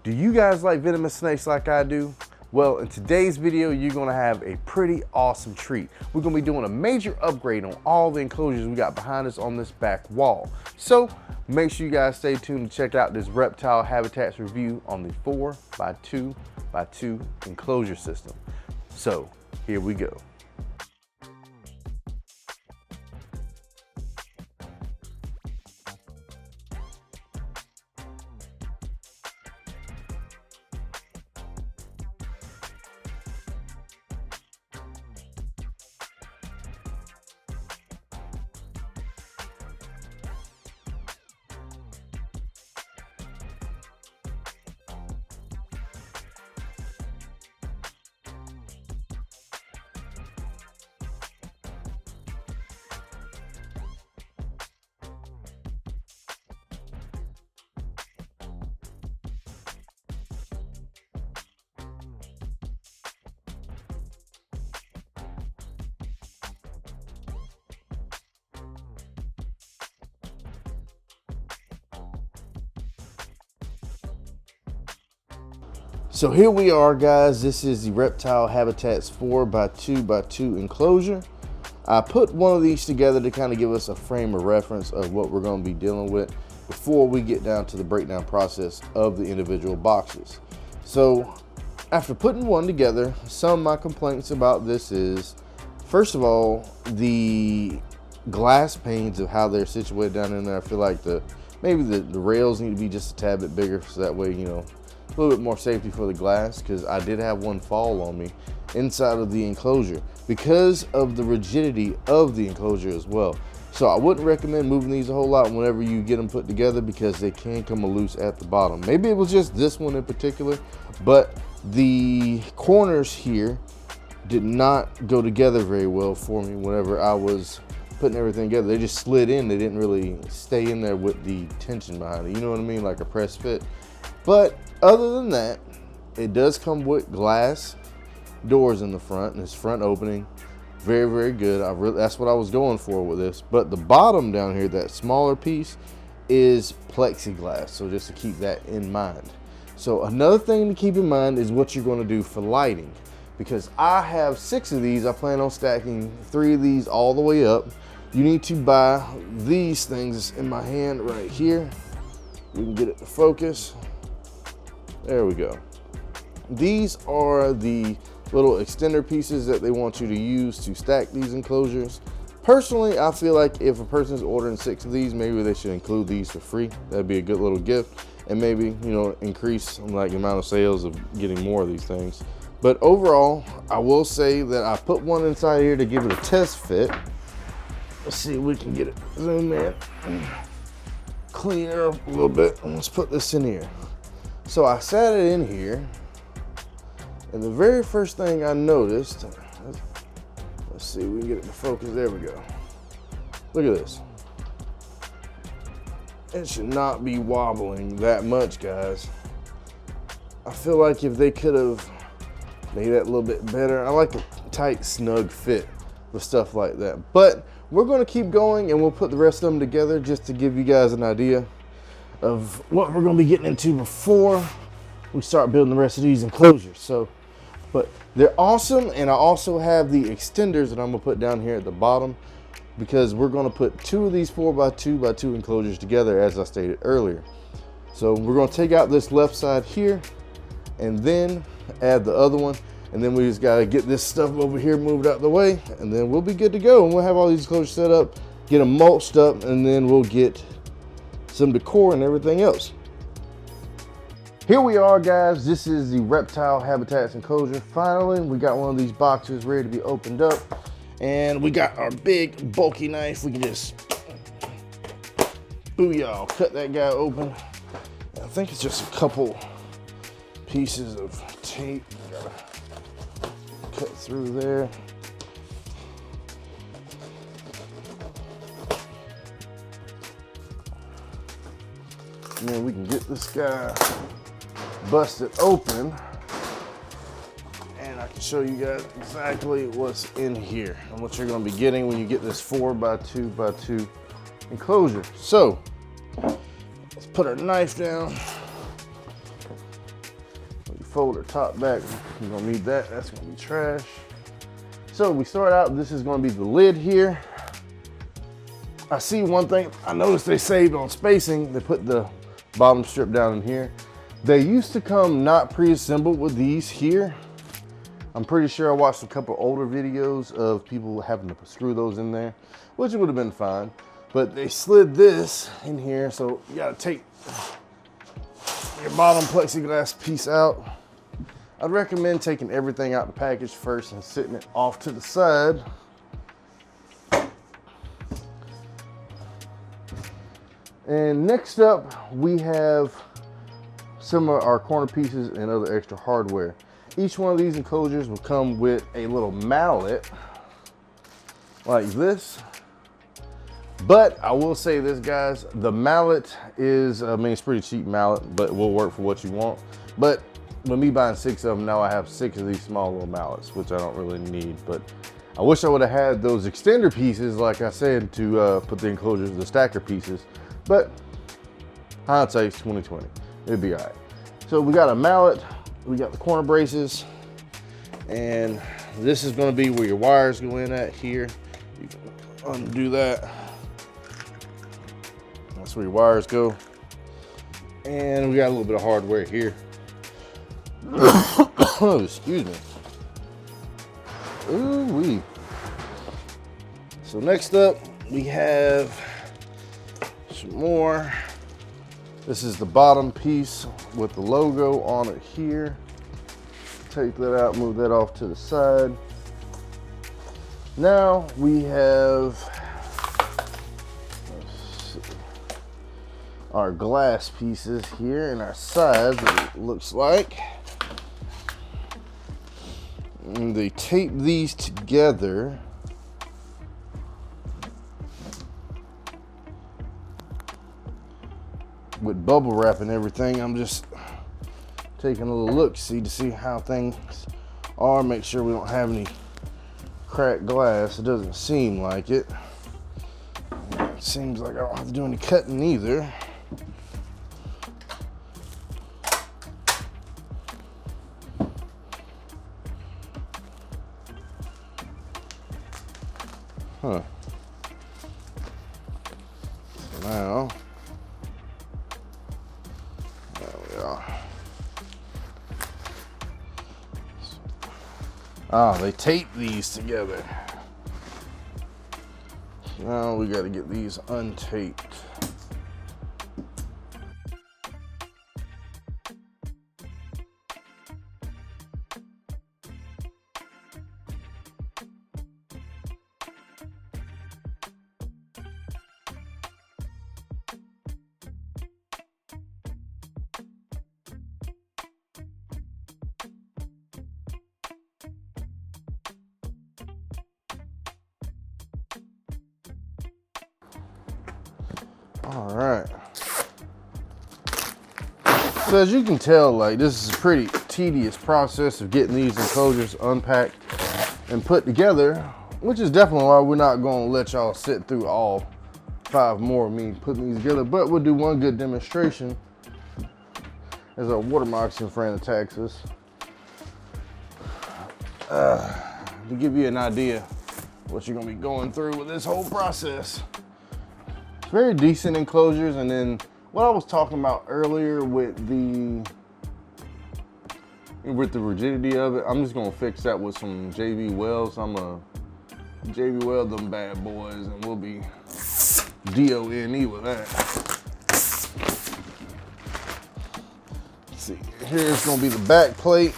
Do you guys like venomous snakes like I do? Well, in today's video, you're gonna have a pretty awesome treat. We're gonna be doing a major upgrade on all the enclosures we got behind us on this back wall. So make sure you guys stay tuned to check out this reptile habitats review on the 4x2x2 enclosure system. So here we go. So here we are, guys. This is the Reptile Habitats 4x2x2 enclosure. I put one of these together to kind of give us a frame of reference of what we're going to be dealing with before we get down to the breakdown process of the individual boxes. So after putting one together, some of my complaints about this is, first of all, the glass panes of how they're situated down in there. I feel like maybe the rails need to be just a tad bit bigger, so that way, you know, a little bit more safety for the glass, because I did have one fall on me inside of the enclosure because of the rigidity of the enclosure as well. So I wouldn't recommend moving these a whole lot whenever you get them put together, because they can come loose at the bottom. Maybe it was just this one in particular, but the corners here did not go together very well for me whenever I was putting everything together. They just slid in. They didn't really stay in there with the tension behind it. You know what I mean? Like a press fit. But other than that, it does come with glass doors in the front and this front opening. Very, very good. That's what I was going for with this. But the bottom down here, that smaller piece, is plexiglass. So just to keep that in mind. So another thing to keep in mind is what you're going to do for lighting. Because I have 6 of these. I plan on stacking 3 of these all the way up. You need to buy these things in my hand right here. We can get it to focus. There we go. These are the little extender pieces that they want you to use to stack these enclosures. Personally, I feel like if a person's ordering 6 of these, maybe they should include these for free. That'd be a good little gift, and maybe, you know, increase like the amount of sales of getting more of these things. But overall, I will say that I put one inside here to give it a test fit. Let's see if we can get it zoom in, clean it up a little bit. Let's put this in here. So I sat it in here, and the very first thing I noticed, let's see if we can get it to focus. There we go. Look at this. It should not be wobbling that much, guys. I feel like if they could have made that a little bit better. I like a tight, snug fit with stuff like that. But we're going to keep going, and we'll put the rest of them together just to give you guys an idea of what we're going to be getting into before we start building the rest of these enclosures. So, but they're awesome, and I also have the extenders that I'm going to put down here at the bottom, because we're going to put 2 of these 4x2x2 enclosures together, as I stated earlier. So we're going to take out this left side here and then add the other one, and then we just got to get this stuff over here moved out the way, and then we'll be good to go. And we'll have all these enclosures set up, get them mulched up, and then we'll get some decor and everything else. Here we are, guys. This is the Reptile Habitats enclosure. Finally, we got one of these boxes ready to be opened up, and we got our big bulky knife. We can just booyah, cut that guy open. I think it's just a couple pieces of tape. Gotta cut through there. And then we can get this guy busted open, and I can show you guys exactly what's in here and what you're going to be getting when you get this 4x2x2 enclosure. So let's put our knife down. folder top back. You're gonna need that, that's gonna be trash. So we start out, this is gonna be the lid here. I see one thing, I noticed they saved on spacing, they put the bottom strip down in here. They used to come not pre-assembled with these here. I'm pretty sure I watched a couple older videos of people having to screw those in there, which would have been fine. But they slid this in here, so you gotta take your bottom plexiglass piece out. I'd recommend taking everything out the package first and sitting it off to the side. And next up, we have some of our corner pieces and other extra hardware. Each one of these enclosures will come with a little mallet like this. But I will say this, guys, the mallet is, I mean, it's pretty cheap mallet, but it will work for what you want. But with me buying 6 of them, now I have 6 of these small little mallets, which I don't really need. But I wish I would have had those extender pieces, like I said, to put the enclosures, the stacker pieces. But hindsight's 2020, it'd be all right. So we got a mallet, we got the corner braces, and this is gonna be where your wires go in at here. You can undo that. That's where your wires go. And we got a little bit of hardware here. Oh, excuse me. Ooh wee. So next up, we have some more. This is the bottom piece with the logo on it here. Take that out, move that off to the side. Now we have our glass pieces here and our sides, it looks like. And they tape these together. With bubble wrap and everything. I'm just taking a little look to see how things are, make sure we don't have any cracked glass. It doesn't seem like it. It seems like I don't have to do any cutting either. Huh. So now, there we are. Ah, they tape these together. Now we got to get these untaped. All right. So as you can tell, like, this is a pretty tedious process of getting these enclosures unpacked and put together, which is definitely why we're not going to let y'all sit through all 5 more of me putting these together, but we'll do one good demonstration as our water moccasin friend attacks us. To give you an idea what you're going to be going through with this whole process. Very decent enclosures, and then what I was talking about earlier with the rigidity of it, I'm just gonna fix that with some JV welds. I'm a JV weld them bad boys, and we'll be DONE with that. Let's see, here's gonna be the back plate,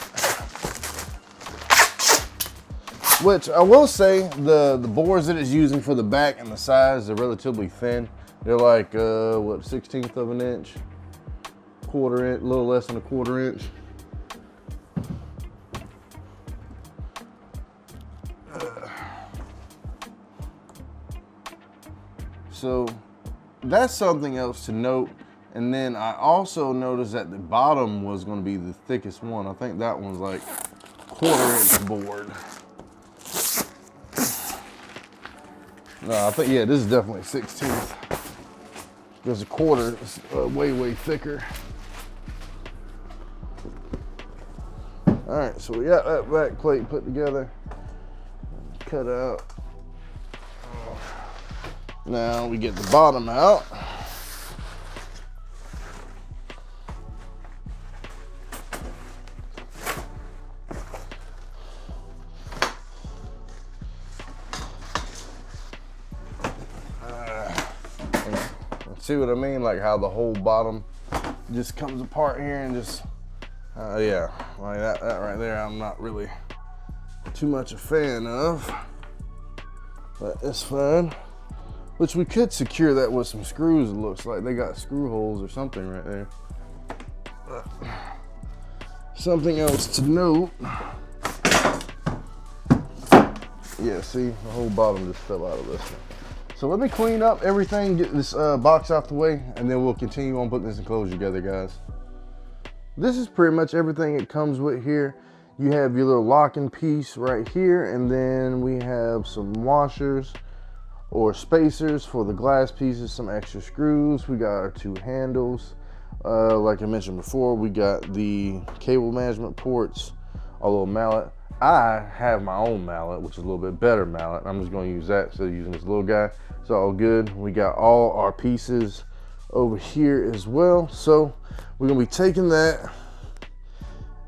which I will say the boards that it's using for the back and the sides are relatively thin. They're like, what, 1/16 of an inch? Quarter inch, a little less than a quarter inch. So that's something else to note. And then I also noticed that the bottom was going to be the thickest one. I think that one's like 1/4 inch board. No, I think, yeah, this is definitely 1/16. There's a 1/4, way, way thicker. All right, so we got that back plate put together, cut out. Now we get the bottom out. See what I mean? Like how the whole bottom just comes apart here and just, yeah, like that right there, I'm not really too much a fan of, but it's fine. Which we could secure that with some screws, it looks like. They got screw holes or something right there. But something else to note. Yeah, see, the whole bottom just fell out of this. So let me clean up everything, get this box out the way, and then we'll continue on putting this enclosure together, guys. This is pretty much everything it comes with here. You have your little locking piece right here, and then we have some washers or spacers for the glass pieces, some extra screws. We got our 2 handles. Like I mentioned before, we got the cable management ports, a little mallet. I have my own mallet, which is a little bit better mallet. I'm just going to use that instead of using this little guy. It's all good. We got all our pieces over here as well. So we're going to be taking that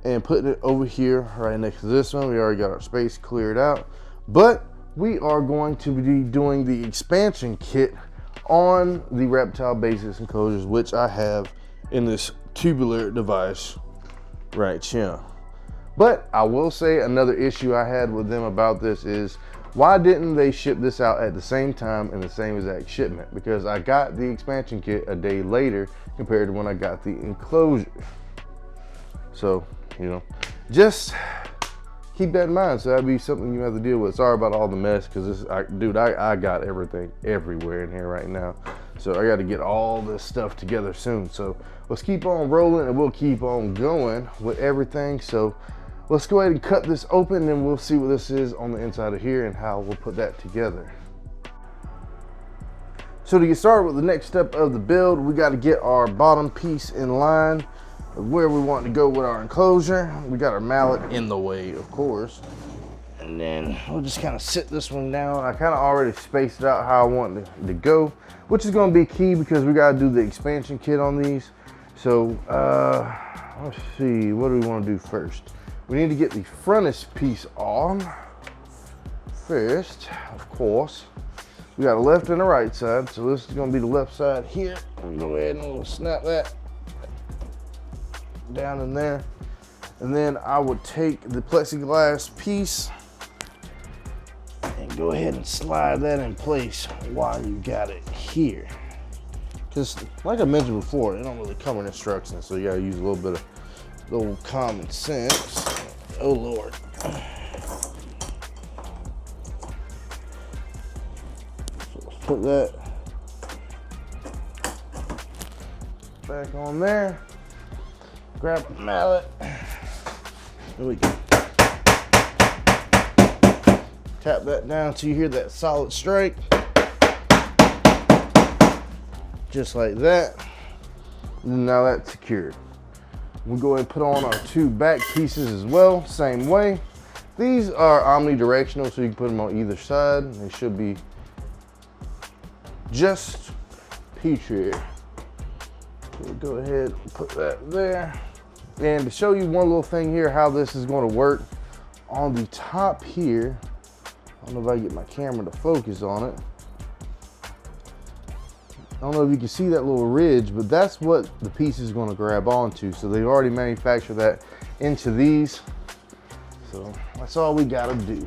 and putting it over here right next to this one. We already got our space cleared out, but we are going to be doing the expansion kit on the Reptile basics enclosures, which I have in this tubular device right here. But I will say another issue I had with them about this is, why didn't they ship this out at the same time in the same exact shipment? Because I got the expansion kit a day later compared to when I got the enclosure. So, you know, just keep that in mind. So that'd be something you have to deal with. Sorry about all the mess, because dude, I got everything everywhere in here right now. So I got to get all this stuff together soon. So let's keep on rolling and we'll keep on going with everything. So let's go ahead and cut this open and we'll see what this is on the inside of here and how we'll put that together. So to get started with the next step of the build, we got to get our bottom piece in line of where we want to go with our enclosure. We got our mallet in the way, of course. And then we'll just kind of sit this one down. I kind of already spaced it out how I want it to go, which is going to be key because we got to do the expansion kit on these. So let's see, what do we want to do first? We need to get the frontage piece on first, of course. We got a left and a right side, so this is going to be the left side here. We'll go ahead and we'll snap that down in there. And then I would take the plexiglass piece and go ahead and slide that in place while you got it here. Because like I mentioned before, they don't really come in instructions, so you gotta use a little bit of little common sense. Oh Lord. So let's put that back on there. Grab a mallet. There we go. Tap that down until you hear that solid strike. Just like that. And now that's secured. We'll go ahead and put on our 2 back pieces as well, same way. These are omnidirectional, so you can put them on either side. They should be just peachy. We'll go ahead and put that there. And to show you one little thing here, how this is going to work, on the top here, I don't know if I can get my camera to focus on it. I don't know if you can see that little ridge, but that's what the piece is going to grab onto. So they've already manufactured that into these. So that's all we got to do.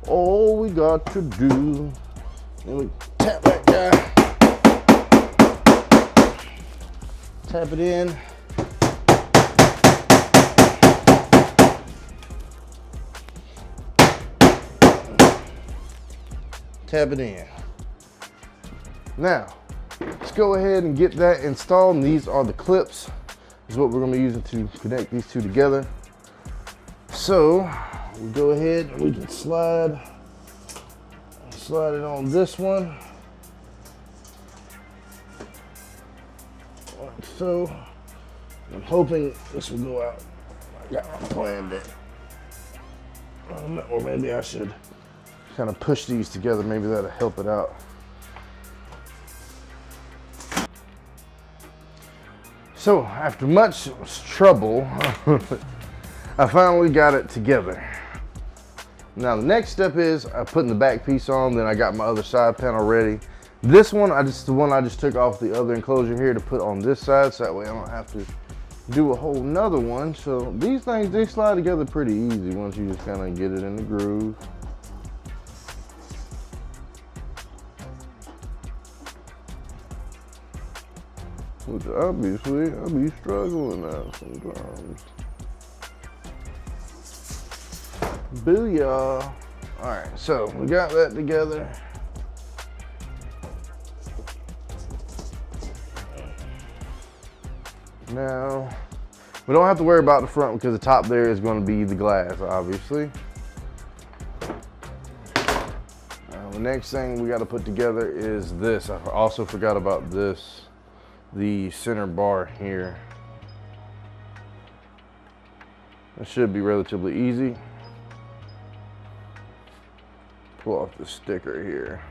All we got to do. Then we tap that guy. Tap it in. Tap it in. Now, let's go ahead and get that installed. And these are the clips. This is what we're going to be using to connect these 2 together. So, we go ahead and we can slide it on this one. Like so. I'm hoping this will go out got my plan there. Or maybe I should kind of push these together. Maybe that'll help it out. So after much trouble, I finally got it together. Now the next step is putting the back piece on, then I got my other side panel ready. This one, the one I just took off the other enclosure here to put on this side, so that way I don't have to do a whole nother one. So these things, they slide together pretty easy once you just kind of get it in the groove. Which obviously I'll be struggling at sometimes. Booyah. All right, so we got that together. Now, we don't have to worry about the front because the top there is going to be the glass, obviously. The next thing we got to put together is this. I also forgot about this, the center bar here. It should be relatively easy. Pull off the sticker here.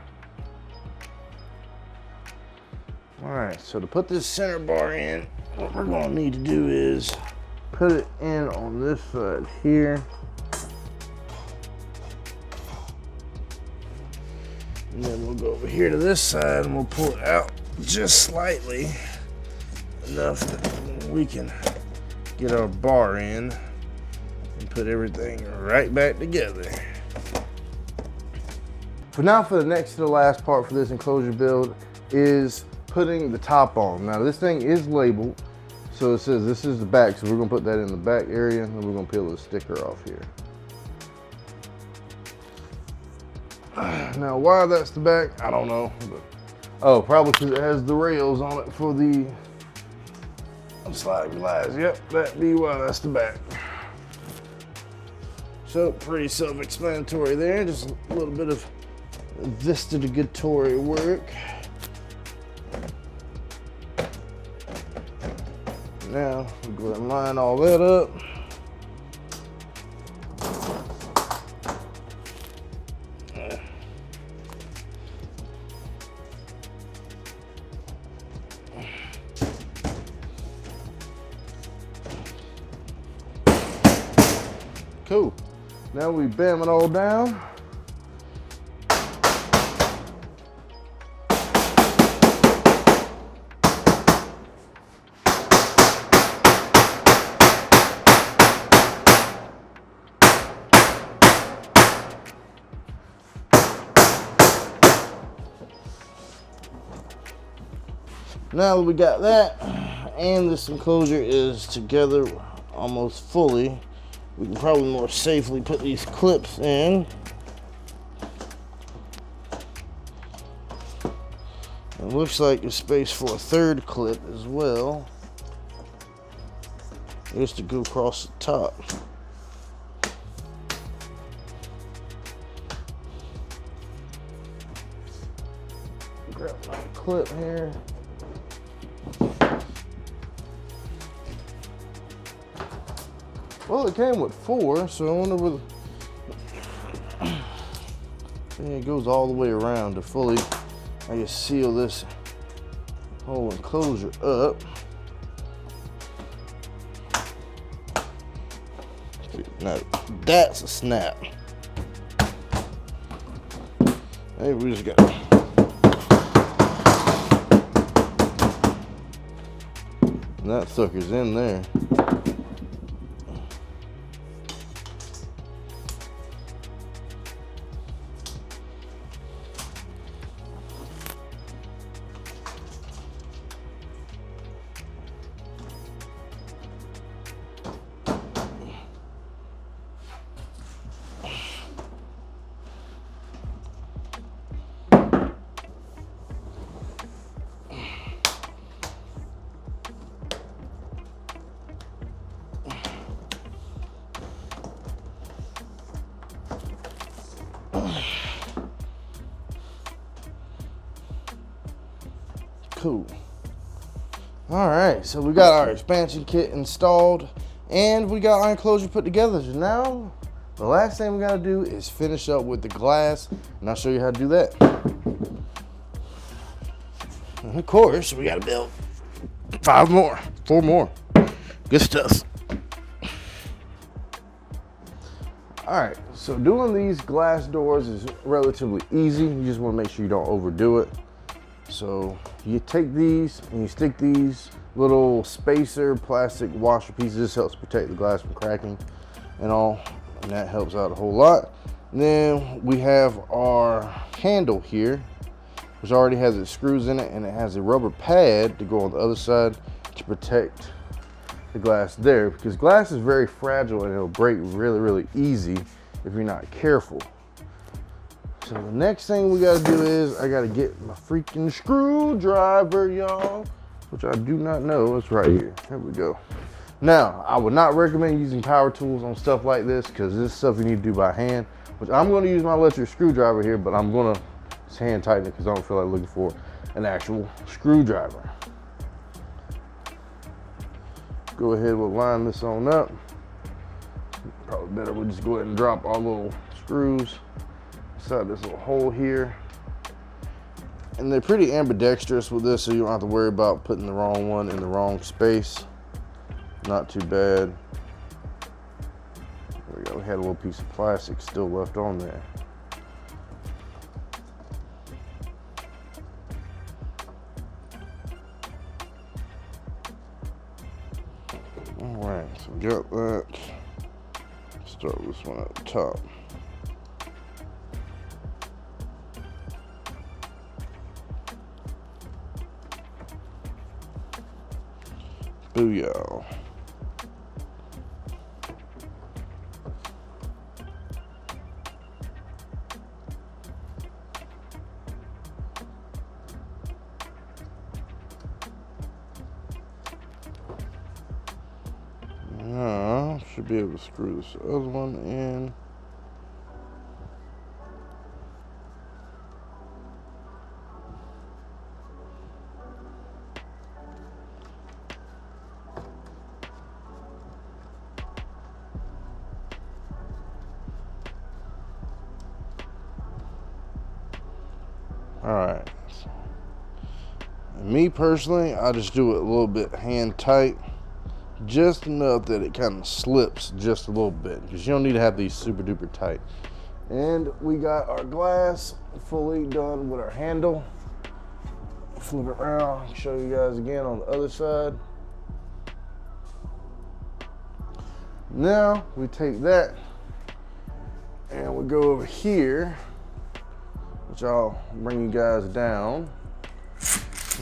All right, so to put this center bar in, what we're gonna need to do is put it in on this side here. And then we'll go over here to this side and we'll pull it out just slightly, enough that we can get our bar in and put everything right back together. But now for the next to the last part for this enclosure build is putting the top on. Now this thing is labeled, so it says this is the back, so we're gonna put that in the back area and we're gonna peel the sticker off here. Now why that's the back, I don't know. But, oh, probably because it has the rails on it for the sliding glass. Yep, that'd be why that's the back. So pretty self-explanatory there, just a little bit of investigatory work. Now, we'll go ahead and line all that up. Cool. Now we bam it all down. Now that we got that, and this enclosure is together almost fully, we can probably more safely put these clips in. It looks like there's space for a third clip as well, just to go across the top. Grab my clip here. Well, it came with 4, so I wonder where the... it goes all the way around to fully, I guess, seal this whole enclosure up. Now, that's a snap. Hey, we just got... that sucker's in there. Cool. All right, so we got our expansion kit installed. And we got our enclosure put together. So now, the last thing we gotta do is finish up with the glass, and I'll show you how to do that. And of course, we gotta build 4 more. Good stuff. All right, so doing these glass doors is relatively easy. You just wanna make sure you don't overdo it. So you take these and you stick these little spacer plastic washer pieces. This helps protect the glass from cracking and all, and that helps out a whole lot. And then we have our handle here, which already has its screws in it, and it has a rubber pad to go on the other side to protect the glass there, because glass is very fragile and it'll break really easy if you're not careful. So the next thing we gotta do is I gotta get my freaking screwdriver, y'all, which I do not know. It's right here. Here we go. Now, I would not recommend using power tools on stuff like this, because this is stuff you need to do by hand, which I'm gonna use my electric screwdriver here, but I'm gonna just hand tighten it because I don't feel like looking for an actual screwdriver. Go ahead, we'll line this on up. Probably better we'll just go ahead and drop our little screws inside this little hole here. And they're pretty ambidextrous with this, so you don't have to worry about putting the wrong one in the wrong space. Not too bad. There we go, we had a little piece of plastic still left on there. All right, so we got that. Start with this one at the top. Booyah. Now, should be able to screw this other one in. All right. And me personally, I just do it a little bit hand tight, just enough that it kind of slips just a little bit, because you don't need to have these super duper tight. And we got our glass fully done with our handle. Flip it around, show you guys again on the other side. Now we take that and we go over here, which I'll bring you guys down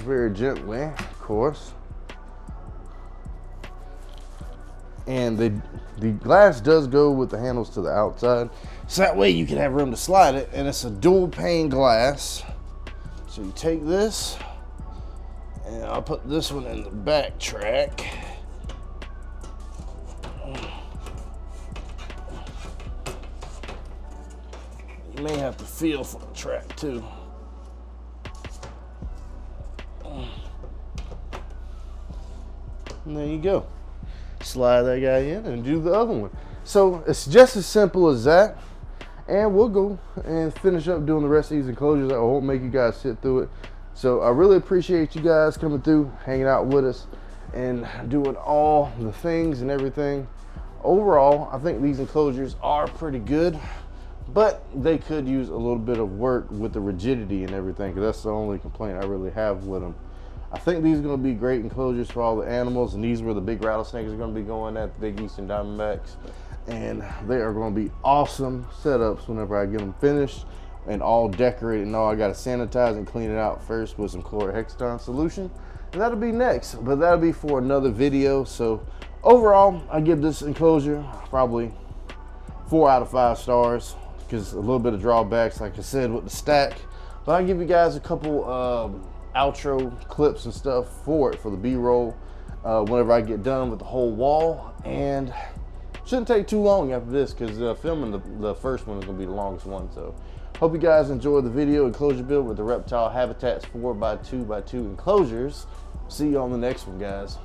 very gently, of course. And the glass does go with the handles to the outside, so that way you can have room to slide it, and it's a dual pane glass. So you take this, and I'll put this one in the back track. You may have to feel for the track too. And there you go. Slide that guy in and do the other one. So it's just as simple as that. And we'll go and finish up doing the rest of these enclosures. I won't make you guys sit through it. So I really appreciate you guys coming through, hanging out with us, and doing all the things and everything. Overall, I think these enclosures are pretty good, but they could use a little bit of work with the rigidity and everything, because that's the only complaint I really have with them. I think these are going to be great enclosures for all the animals, and these where the big rattlesnakes are going to be going at, the big eastern diamondbacks, and they are going to be awesome setups whenever I get them finished and all decorated and all. I got to sanitize and clean it out first with some chlorhexidine solution, and that'll be next, but that'll be for another video. So overall, I give this enclosure probably 4 out of 5 stars, because a little bit of drawbacks, like I said, with the stack, but I'll give you guys a couple outro clips and stuff for it, for the B-roll, whenever I get done with the whole wall. And shouldn't take too long after this, because filming the first one is going to be the longest one. So hope you guys enjoyed the video enclosure build with the Reptile Habitats 4x2x2 enclosures. See you on the next one, guys.